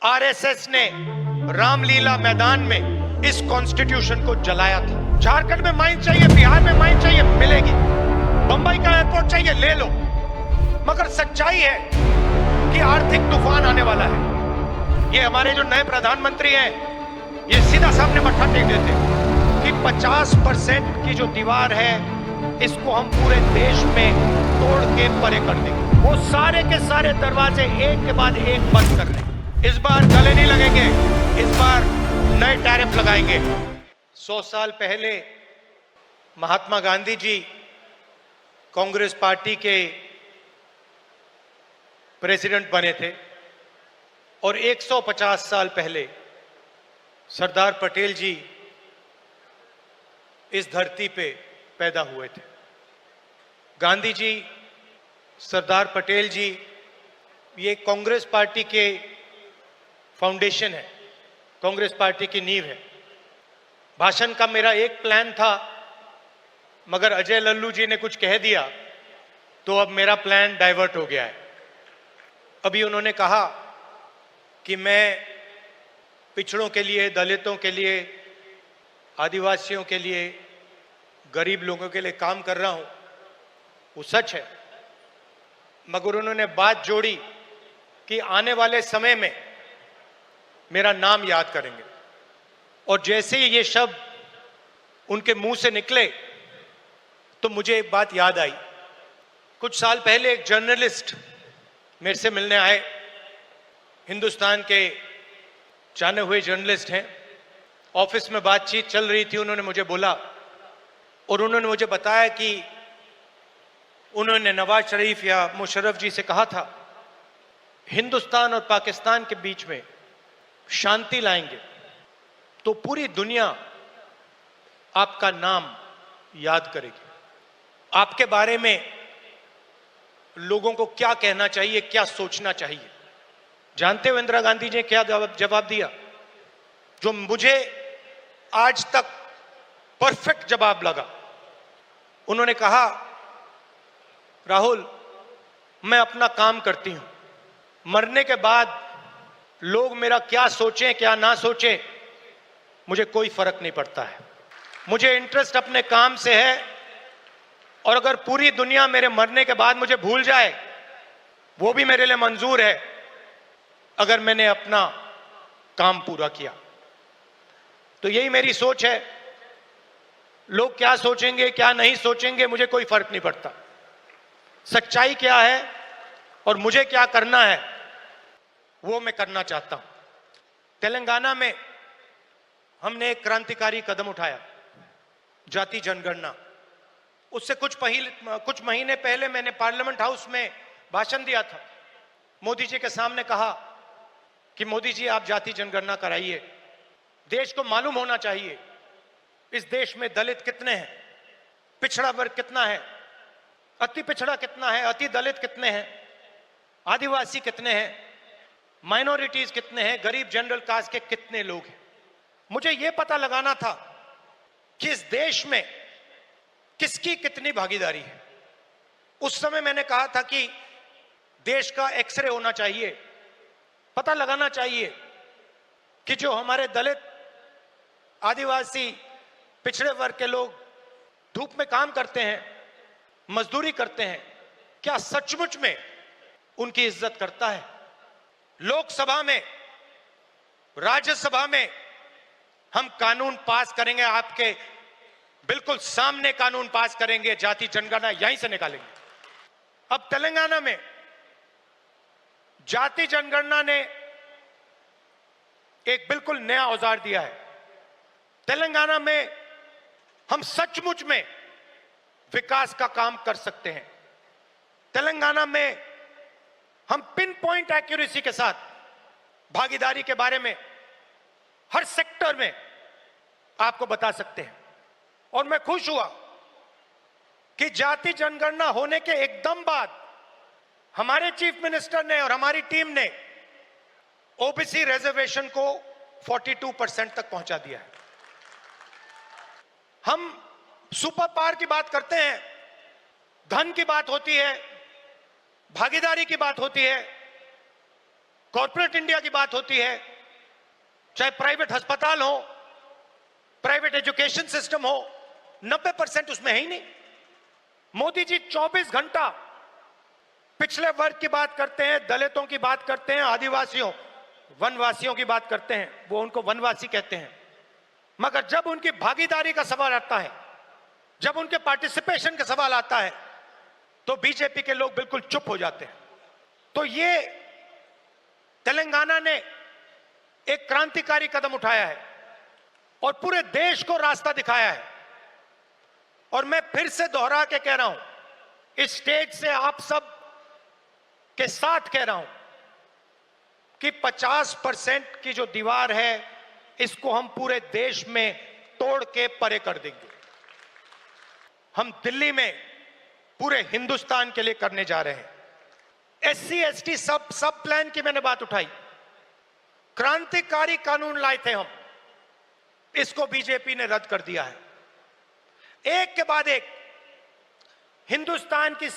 RSS ने रामलीला मैदान में इस कॉन्स्टिट्यूशन को जलाया था। झारखंड में माइन चाहिए, बिहार में माइन चाहिए, मिलेगी। बंबई का एयरपोर्ट चाहिए, ले लो। मगर सच्चाई है कि आर्थिक तूफान आने वाला है। ये हमारे जो नए प्रधानमंत्री हैं, ये सीधा सामने मत्था टेक देते कि 50% की जो दीवार है, इसको हम पूरे देश में तोड़ के परे कर देंगे। वो सारे के सारे दरवाजे एक के बाद एक बंद कर देंगे। इस बार गले नहीं लगेंगे, इस बार नए टैरिफ लगाएंगे। 100 साल पहले महात्मा गांधी जी कांग्रेस पार्टी के प्रेसिडेंट बने थे और 150 साल पहले सरदार पटेल जी इस धरती पे पैदा हुए थे। गांधी जी, सरदार पटेल जी, ये कांग्रेस पार्टी के फाउंडेशन है, कांग्रेस पार्टी की नींव है। भाषण का मेरा एक प्लान था, मगर अजय लल्लू जी ने कुछ कह दिया तो अब मेरा प्लान डाइवर्ट हो गया है। अभी उन्होंने कहा कि मैं पिछड़ों के लिए, दलितों के लिए, आदिवासियों के लिए, गरीब लोगों के लिए काम कर रहा हूं। वो सच है, मगर उन्होंने बात जोड़ी कि आने वाले समय में मेरा नाम याद करेंगे। और जैसे ही ये शब्द उनके मुंह से निकले तो मुझे एक बात याद आई। कुछ साल पहले एक जर्नलिस्ट मेरे से मिलने आए, हिंदुस्तान के जाने हुए जर्नलिस्ट हैं। ऑफिस में बातचीत चल रही थी, उन्होंने मुझे बोला और उन्होंने मुझे बताया कि उन्होंने नवाज शरीफ या मुशर्रफ जी से कहा था, हिंदुस्तान और पाकिस्तान के बीच में शांति लाएंगे तो पूरी दुनिया आपका नाम याद करेगी। आपके बारे में लोगों को क्या कहना चाहिए, क्या सोचना चाहिए। जानते हो इंदिरा गांधी जी ने क्या जवाब दिया, जो मुझे आज तक परफेक्ट जवाब लगा। उन्होंने कहा, राहुल, मैं अपना काम करती हूं, मरने के बाद लोग मेरा क्या सोचें क्या ना सोचें, मुझे कोई फर्क नहीं पड़ता है। मुझे इंटरेस्ट अपने काम से है और अगर पूरी दुनिया मेरे मरने के बाद मुझे भूल जाए, वो भी मेरे लिए मंजूर है, अगर मैंने अपना काम पूरा किया। तो यही मेरी सोच है। लोग क्या सोचेंगे क्या नहीं सोचेंगे, मुझे कोई फर्क नहीं पड़ता। सच्चाई क्या है और मुझे क्या करना है, वो मैं करना चाहता हूं। तेलंगाना में हमने एक क्रांतिकारी कदम उठाया, जाति जनगणना। उससे कुछ महीने पहले मैंने पार्लियामेंट हाउस में भाषण दिया था। मोदी जी के सामने कहा कि मोदी जी, आप जाति जनगणना कराइए, देश को मालूम होना चाहिए इस देश में दलित कितने हैं, पिछड़ा वर्ग कितना है, अति पिछड़ा कितना है, अति दलित कितने हैं, आदिवासी कितने हैं, माइनॉरिटीज कितने हैं, गरीब जनरल कास्ट के कितने लोग हैं। मुझे यह पता लगाना था कि इस देश में किसकी कितनी भागीदारी है। उस समय मैंने कहा था कि देश का एक्सरे होना चाहिए, पता लगाना चाहिए कि जो हमारे दलित, आदिवासी, पिछड़े वर्ग के लोग धूप में काम करते हैं, मजदूरी करते हैं, क्या सचमुच में उनकी इज्जत करता है। लोकसभा में, राज्यसभा में हम कानून पास करेंगे, आपके बिल्कुल सामने कानून पास करेंगे, जाति जनगणना यहीं से निकालेंगे। अब तेलंगाना में जाति जनगणना ने एक बिल्कुल नया औजार दिया है। तेलंगाना में हम सचमुच में विकास का काम कर सकते हैं। तेलंगाना में हम पिन पॉइंट एक्यूरेसी के साथ भागीदारी के बारे में हर सेक्टर में आपको बता सकते हैं। और मैं खुश हुआ कि जाति जनगणना होने के एकदम बाद हमारे चीफ मिनिस्टर ने और हमारी टीम ने ओबीसी रिजर्वेशन को 42% तक पहुंचा दिया है। हम सुपर पावर की बात करते हैं, धन की बात होती है, भागीदारी की बात होती है, कॉर्पोरेट इंडिया की बात होती है, चाहे प्राइवेट अस्पताल हो, प्राइवेट एजुकेशन सिस्टम हो, 90% उसमें है ही नहीं। मोदी जी 24 घंटा पिछले वर्ग की बात करते हैं, दलितों की बात करते हैं, आदिवासियों वनवासियों की बात करते हैं, वो उनको वनवासी कहते हैं। मगर जब उनकी भागीदारी का सवाल आता है, जब उनके पार्टिसिपेशन का सवाल आता है, तो बीजेपी के लोग बिल्कुल चुप हो जाते हैं। तो ये तेलंगाना ने एक क्रांतिकारी कदम उठाया है और पूरे देश को रास्ता दिखाया है। और मैं फिर से दोहरा के कह रहा हूं, इस स्टेज से आप सब के साथ कह रहा हूं कि 50% की जो दीवार है, इसको हम पूरे देश में तोड़ के परे कर देंगे। हम दिल्ली में पूरे हिंदुस्तान के लिए करने जा रहे हैं। एससी एसटी सब प्लान की मैंने बात उठाई, क्रांतिकारी कानून लाए थे हम, इसको बीजेपी ने रद्द कर दिया है। एक के बाद एक हिंदुस्तान की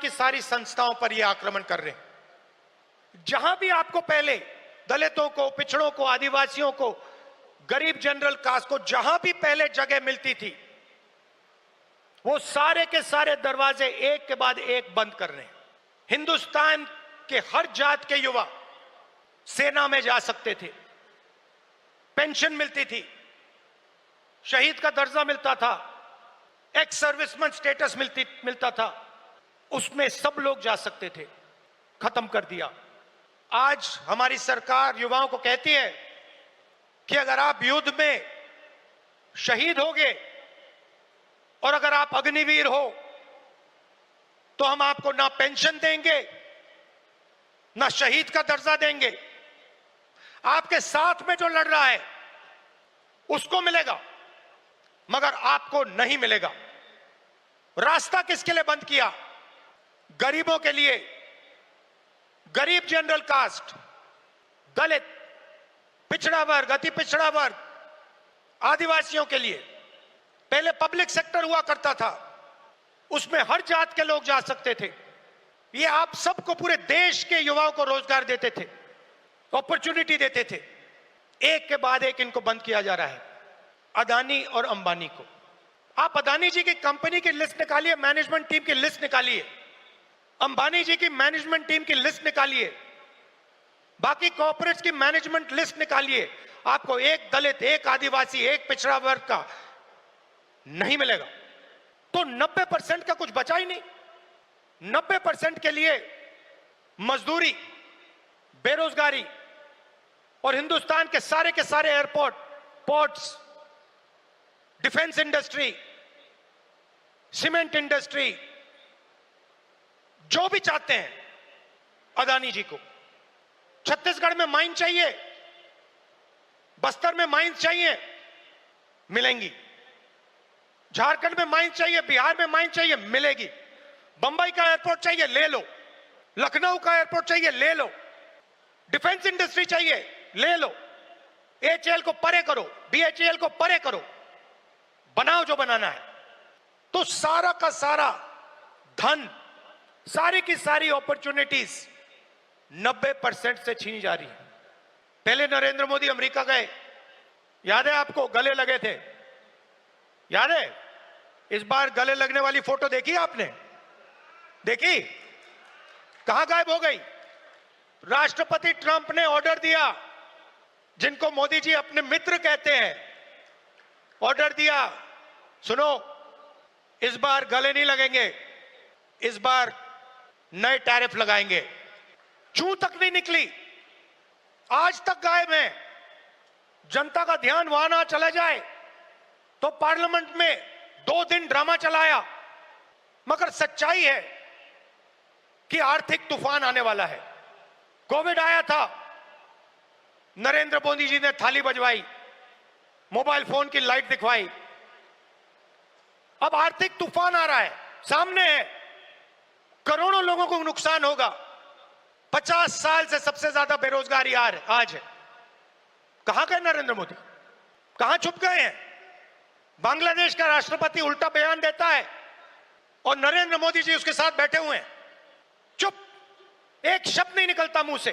सारी संस्थाओं पर यह आक्रमण कर रहे हैं। जहां भी आपको पहले दलितों को, पिछड़ों को, आदिवासियों को, गरीब जनरल कास्ट को जहां भी पहले जगह मिलती थी, वो सारे के सारे दरवाजे एक के बाद एक बंद कर रहे हैं। हिंदुस्तान के हर जात के युवा सेना में जा सकते थे, पेंशन मिलती थी, शहीद का दर्जा मिलता था, एक्स सर्विसमैन स्टेटस मिलता था, उसमें सब लोग जा सकते थे। खत्म कर दिया। आज हमारी सरकार युवाओं को कहती है कि अगर आप युद्ध में शहीद होगे और अगर आप अग्निवीर हो तो हम आपको ना पेंशन देंगे, ना शहीद का दर्जा देंगे। आपके साथ में जो लड़ रहा है उसको मिलेगा, मगर आपको नहीं मिलेगा। रास्ता किसके लिए बंद किया? गरीबों के लिए, गरीब जनरल कास्ट, दलित, पिछड़ा वर्ग, अति पिछड़ा वर्ग, आदिवासियों के लिए। पहले पब्लिक सेक्टर हुआ करता था, उसमें हर जात के लोग जा सकते थे। ये आप सबको, पूरे देश के युवाओं को रोजगार देते थे, अपॉर्चुनिटी देते थे। एक के बाद एक इनको बंद किया जा रहा है। अदानी और अंबानी को, आप अदानी जी की कंपनी की लिस्ट निकालिए, मैनेजमेंट टीम की लिस्ट निकालिए, अंबानी जी की मैनेजमेंट टीम की लिस्ट निकालिए, बाकी कॉर्पोरेट्स की मैनेजमेंट लिस्ट निकालिए, आपको एक दलित, एक आदिवासी, एक पिछड़ा वर्ग का नहीं मिलेगा। तो 90% का कुछ बचा ही नहीं। 90% के लिए मजदूरी, बेरोजगारी और हिंदुस्तान के सारे airport, ports, defence industry, cement industry, जो भी चाहते हैं अदानी जी को। छत्तीसगढ़ में माइन चाहिए, बस्तर में माइन चाहिए, मिलेंगी। झारखंड में माइन चाहिए, बिहार में माइन चाहिए, मिलेगी। बंबई का एयरपोर्ट चाहिए, ले लो। लखनऊ का एयरपोर्ट चाहिए, ले लो। डिफेंस इंडस्ट्री चाहिए, ले लो। एचएएल को परे करो, बीएचईएल को परे करो, बनाओ जो बनाना है। तो सारा का सारा धन, सारी की सारी अपॉर्चुनिटीज 90% से छीनी जा रही है। पहले नरेंद्र मोदी अमेरिका गए, याद है आपको, गले लगे थे, याद है? इस बार गले लगने वाली फोटो देखी आपने? देखी? कहां गायब हो गई? राष्ट्रपति ट्रंप ने ऑर्डर दिया, जिनको मोदी जी अपने मित्र कहते हैं, ऑर्डर दिया, सुनो, इस बार गले नहीं लगेंगे, इस बार नए टैरिफ लगाएंगे। चूं तक नहीं निकली, आज तक गायब है। जनता का ध्यान वहां ना चला जाए तो पार्लियामेंट में 2 दिन ड्रामा चलाया। मगर सच्चाई है कि आर्थिक तूफान आने वाला है। कोविड आया था, नरेंद्र मोदी जी ने थाली बजवाई, मोबाइल फोन की लाइट दिखवाई। अब आर्थिक तूफान आ रहा है, सामने है, करोड़ों लोगों को नुकसान होगा। 50 साल से सबसे ज्यादा बेरोजगारी आज है। कहां गए नरेंद्र मोदी? कहां छुप गए हैं? बांग्लादेश का राष्ट्रपति उल्टा बयान देता है और नरेंद्र मोदी जी उसके साथ बैठे हुए हैं, चुप, एक शब्द नहीं निकलता मुंह से।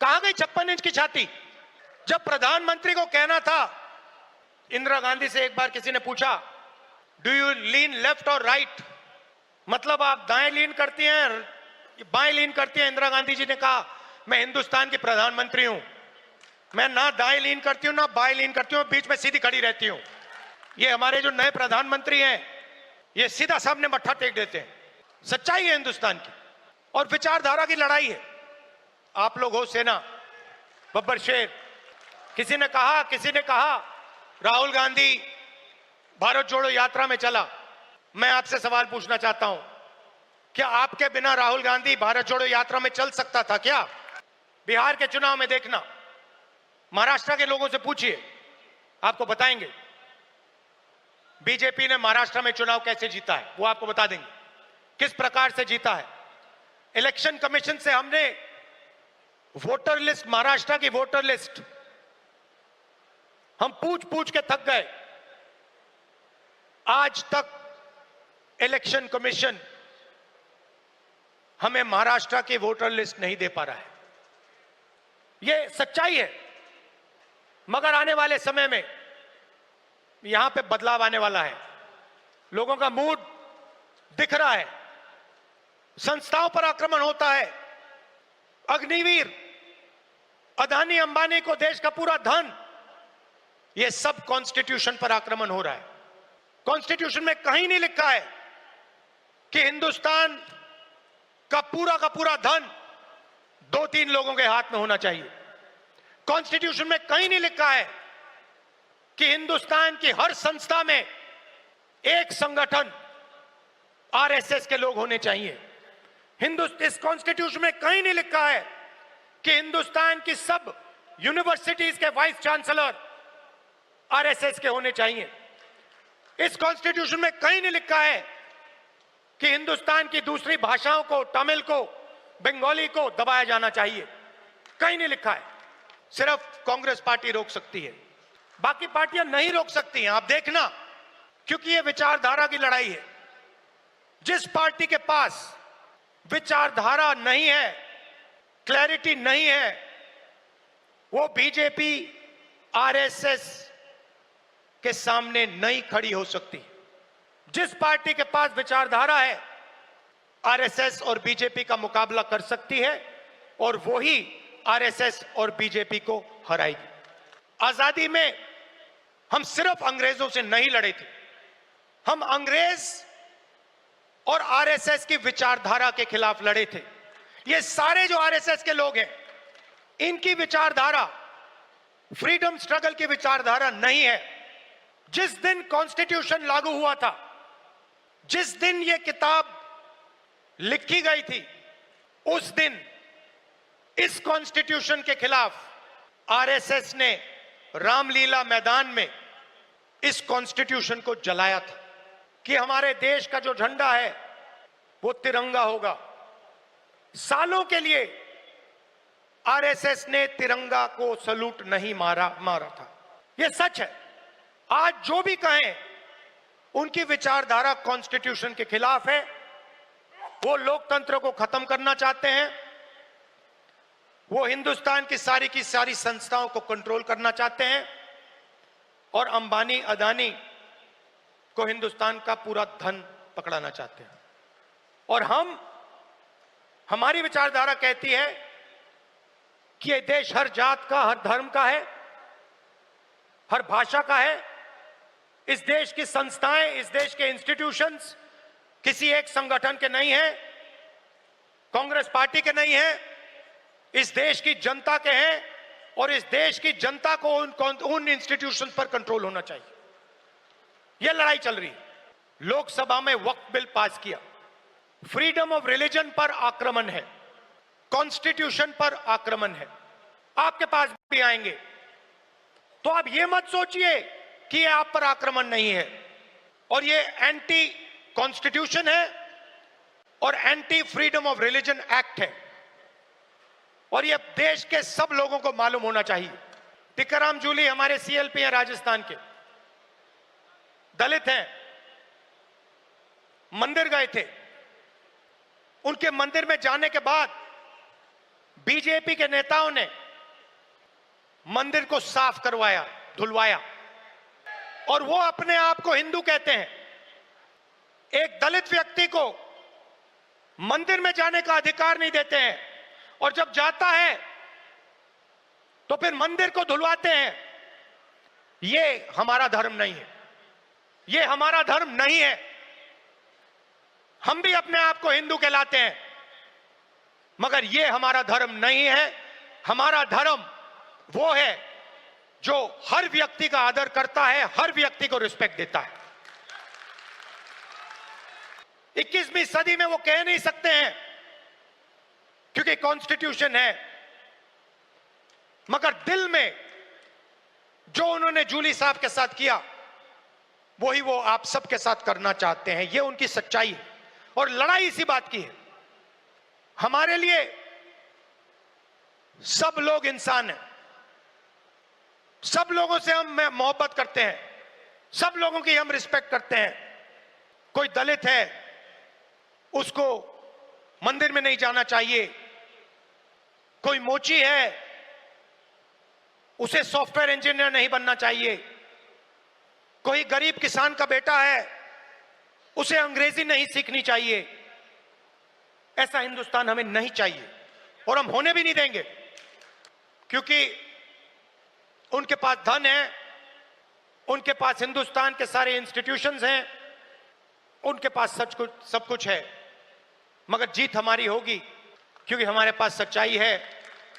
कहां गई 56 इंच की छाती? जब प्रधानमंत्री को कहना था, इंदिरा गांधी से एक बार किसी ने पूछा, डू यू लीन लेफ्ट और राइट, मतलब आप दाएं लीन करती हैं बाएं लीन करती हैं? इंदिरा गांधी जी ने कहा, मैं हिंदुस्तान की प्रधानमंत्री हूं, मैं ना दाएं लीन करती हूं ना बाएं लीन करती हूं, बीच में सीधी खड़ी रहती हूं। ये हमारे जो नए प्रधानमंत्री हैं, ये सीधा सामने मत्था टेक देते हैं। सच्चाई है हिंदुस्तान की, और विचारधारा की लड़ाई है। आप लोग हो सेना, बब्बर शेर। किसी ने कहा राहुल गांधी भारत जोड़ो यात्रा में चला। मैं आपसे सवाल पूछना चाहता हूं, क्या आपके बिना राहुल गांधी भारत जोड़ो यात्रा में चल सकता था क्या? बिहार के चुनाव में देखना, महाराष्ट्र के लोगों से पूछिए, आपको बताएंगे बीजेपी ने महाराष्ट्र में चुनाव कैसे जीता है, वो आपको बता देंगे किस प्रकार से जीता है। इलेक्शन कमीशन से हमने वोटर लिस्ट, महाराष्ट्र की वोटर लिस्ट हम पूछ पूछ के थक गए। आज तक इलेक्शन कमीशन हमें महाराष्ट्र की वोटर लिस्ट नहीं दे पा रहा है। यह सच्चाई है। मगर आने वाले समय में यहां पे बदलाव आने वाला है। लोगों का मूड दिख रहा है। संस्थाओं पर आक्रमण होता है। अग्निवीर, अदानी अंबानी को देश का पूरा धन, यह सब कॉन्स्टिट्यूशन पर आक्रमण हो रहा है। कॉन्स्टिट्यूशन में कहीं नहीं लिखा है कि हिंदुस्तान का पूरा धन 2-3 लोगों के हाथ में होना चाहिए। कॉन्स्टिट्यूशन में कहीं नहीं लिखा है कि हिंदुस्तान की हर संस्था में एक संगठन आरएसएस के लोग होने चाहिए। इस कॉन्स्टिट्यूशन में कहीं नहीं लिखा है कि हिंदुस्तान की सब यूनिवर्सिटीज के वाइस चांसलर आरएसएस के होने चाहिए। इस कॉन्स्टिट्यूशन में कहीं नहीं लिखा है कि हिंदुस्तान की दूसरी भाषाओं को, तमिल को, बंगाली को दबाया जाना चाहिए। कहीं नहीं लिखा है। सिर्फ कांग्रेस पार्टी रोक सकती है, बाकी पार्टियां नहीं रोक सकती हैं। आप देखना, क्योंकि यह विचारधारा की लड़ाई है। जिस पार्टी के पास विचारधारा नहीं है, क्लैरिटी नहीं है, वो बीजेपी, आरएसएस के सामने नहीं खड़ी हो सकती। जिस पार्टी के पास विचारधारा है, आरएसएस और बीजेपी का मुकाबला कर सकती है, और वो ही आरएसएस और बीजेपी को हराएगी। आजादी में हम सिर्फ अंग्रेजों से नहीं लड़े थे, हम अंग्रेज और आरएसएस की विचारधारा के खिलाफ लड़े थे। ये सारे जो आरएसएस के लोग हैं, इनकी विचारधारा फ्रीडम स्ट्रगल की विचारधारा नहीं है। जिस दिन कॉन्स्टिट्यूशन लागू हुआ था, जिस दिन यह किताब लिखी गई थी, उस दिन इस कॉन्स्टिट्यूशन के खिलाफ आरएसएस ने रामलीला मैदान में इस कॉन्स्टिट्यूशन को जलाया था कि हमारे देश का जो झंडा है वो तिरंगा होगा। सालों के लिए आरएसएस ने तिरंगा को सलूट नहीं मारा था। यह सच है। आज जो भी कहें, उनकी विचारधारा कॉन्स्टिट्यूशन के खिलाफ है। वो लोकतंत्र को खत्म करना चाहते हैं। वो हिंदुस्तान की सारी संस्थाओं को कंट्रोल करना चाहते हैं, और अंबानी, अदानी को हिंदुस्तान का पूरा धन पकड़ाना चाहते हैं। और हमारी विचारधारा कहती है कि यह देश हर जात का, हर धर्म का है, हर भाषा का है। इस देश की संस्थाएं, इस देश के इंस्टीट्यूशंस किसी एक संगठन के नहीं हैं, कांग्रेस पार्टी के नहीं हैं, इस देश की जनता के हैं, और इस देश की जनता को उन इंस्टीट्यूशन पर कंट्रोल होना चाहिए। यह लड़ाई चल रही है। लोकसभा में वक्फ बिल पास किया, फ्रीडम ऑफ रिलीजन पर आक्रमण है, कॉन्स्टिट्यूशन पर आक्रमण है। आपके पास भी आएंगे, तो आप यह मत सोचिए कि यह आप पर आक्रमण नहीं है, और यह एंटी कॉन्स्टिट्यूशन है और anti freedom of religion act है, और यह देश के सब लोगों को मालूम होना चाहिए। टिकाराम जूली हमारे सीएलपी हैं, राजस्थान के, दलित हैं, मंदिर गए थे। उनके मंदिर में जाने के बाद बीजेपी के नेताओं ने मंदिर को साफ करवाया, धुलवाया, और वो अपने आप को हिंदू कहते हैं। एक दलित व्यक्ति को मंदिर में जाने का अधिकार नहीं देते हैं, और जब जाता है तो फिर मंदिर को धुलवाते हैं। ये हमारा धर्म नहीं है, ये हमारा धर्म नहीं है। हम भी अपने आप को हिंदू कहलाते हैं, मगर ये हमारा धर्म नहीं है। हमारा धर्म वो है जो हर व्यक्ति का आदर करता है, हर व्यक्ति को रिस्पेक्ट देता है। 21वीं सदी में वो कह नहीं सकते हैं क्योंकि कॉन्स्टिट्यूशन है, मगर दिल में जो उन्होंने जूली साहब के साथ किया वही वो आप सबके साथ करना चाहते हैं। ये उनकी सच्चाई है, और लड़ाई इसी बात की है। हमारे लिए सब लोग इंसान हैं, सब लोगों से हम मोहब्बत करते हैं, सब लोगों की हम रिस्पेक्ट करते हैं। कोई दलित है, उसको मंदिर में नहीं जाना चाहिए। कोई मोची है, उसे सॉफ्टवेयर इंजीनियर नहीं बनना चाहिए। कोई गरीब किसान का बेटा है, उसे अंग्रेजी नहीं सीखनी चाहिए। ऐसा हिंदुस्तान हमें नहीं चाहिए, और हम होने भी नहीं देंगे, क्योंकि उनके पास धन है, उनके पास हिंदुस्तान के सारे इंस्टीट्यूशंस हैं, उनके पास सब कुछ है, मगर जीत हमारी होगी क्योंकि हमारे पास सच्चाई है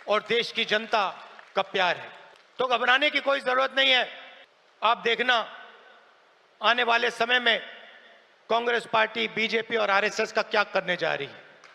और देश की जनता का प्यार है। तो घबराने की कोई जरूरत नहीं है। आप देखना आने वाले समय में कांग्रेस पार्टी, बीजेपी और आरएसएस का क्या करने जा रही है।